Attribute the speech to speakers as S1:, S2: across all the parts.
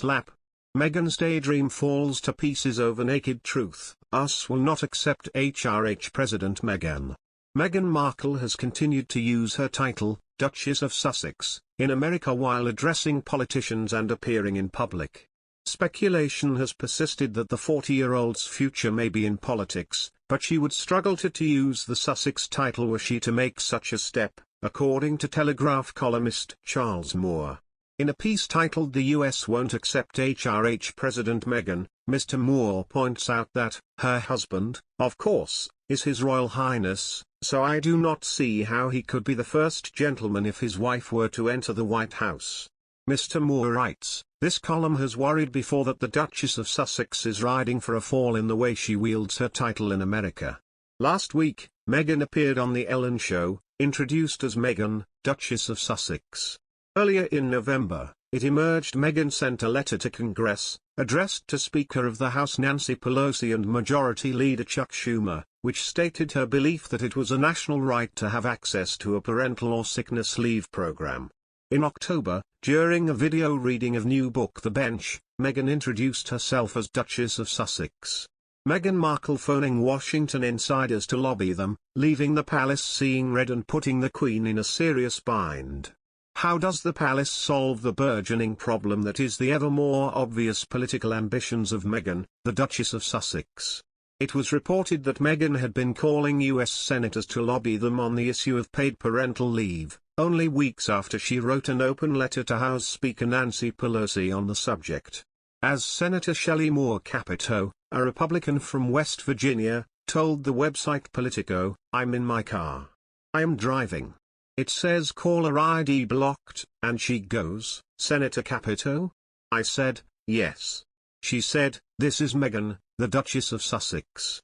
S1: lap. Meghan's daydream falls to pieces over naked truth. Us will not accept HRH President Meghan. Meghan Markle has continued to use her title, Duchess of Sussex, in America while addressing politicians and appearing in public. Speculation has persisted that the 40-year-old's future may be in politics, but she would struggle to use the Sussex title were she to make such a step, according to Telegraph columnist Charles Moore. In a piece titled "The US Won't Accept HRH President Meghan," Mr. Moore points out that, her husband, of course, is His Royal Highness, so I do not see how he could be the first gentleman if his wife were to enter the White House. Mr. Moore writes, "This column has worried before that the Duchess of Sussex is riding for a fall in the way she wields her title in America." Last week, Meghan appeared on The Ellen Show, introduced as Meghan, Duchess of Sussex. Earlier in November, it emerged Meghan sent a letter to Congress, addressed to Speaker of the House Nancy Pelosi and Majority Leader Chuck Schumer, which stated her belief that it was a national right to have access to a parental or sickness leave program. In October, during a video reading of new book The Bench, Meghan introduced herself as Duchess of Sussex. Meghan Markle phoning Washington insiders to lobby them, leaving the palace seeing red and putting the Queen in a serious bind. How does the palace solve the burgeoning problem that is the ever more obvious political ambitions of Meghan, the Duchess of Sussex? It was reported that Meghan had been calling U.S. senators to lobby them on the issue of paid parental leave, only weeks after she wrote an open letter to House Speaker Nancy Pelosi on the subject. As Senator Shelley Moore Capito, a Republican from West Virginia, told the website Politico, "I'm in my car. I am driving. It says caller ID blocked," and she goes, "Senator Capito?" I said, "Yes." She said, "This is Meghan, the Duchess of Sussex."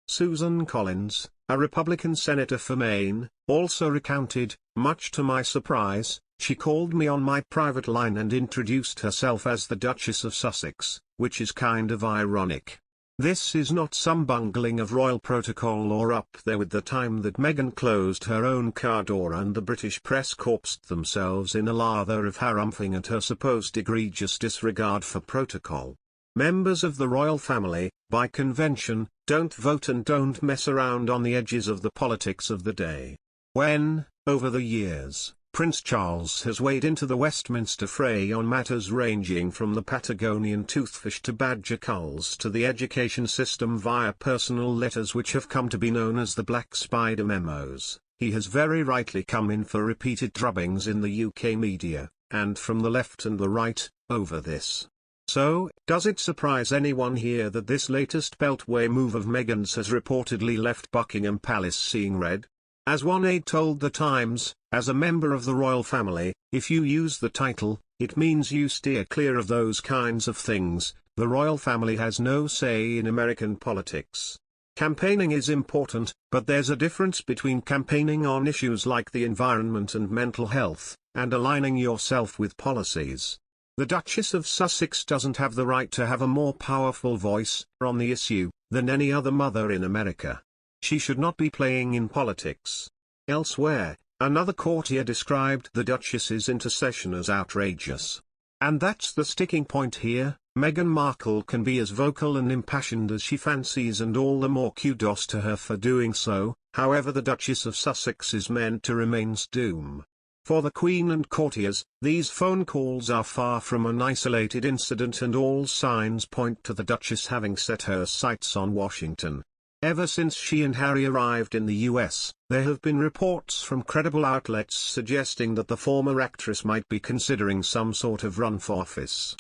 S1: Susan Collins, a Republican senator for Maine, also recounted, "Much to my surprise, she called me on my private line and introduced herself as the Duchess of Sussex, which is kind of ironic. This is not some bungling of royal protocol or up there with the time that Meghan closed her own car door and the British press corpsed themselves in a lather of harumphing at her supposed egregious disregard for protocol. Members of the royal family, by convention, don't vote and don't mess around on the edges of the politics of the day. When, over the years, Prince Charles has waded into the Westminster fray on matters ranging from the Patagonian toothfish to badger culls to the education system via personal letters which have come to be known as the Black Spider Memos, he has very rightly come in for repeated drubbings in the UK media, and from the left and the right, over this. So, does it surprise anyone here that this latest Beltway move of Meghan's has reportedly left Buckingham Palace seeing red? As one aide told The Times, as a member of the royal family, if you use the title, it means you steer clear of those kinds of things. The royal family has no say in American politics. Campaigning is important, but there's a difference between campaigning on issues like the environment and mental health, and aligning yourself with policies. The Duchess of Sussex doesn't have the right to have a more powerful voice on the issue than any other mother in America. She should not be playing in politics. Elsewhere, another courtier described the Duchess's intercession as outrageous. And that's the sticking point here. Meghan Markle can be as vocal and impassioned as she fancies, and all the more kudos to her for doing so. However, the Duchess of Sussex is meant to remain's doom. For the Queen and courtiers, these phone calls are far from an isolated incident, and all signs point to the Duchess having set her sights on Washington. Ever since she and Harry arrived in the US, there have been reports from credible outlets suggesting that the former actress might be considering some sort of run for office.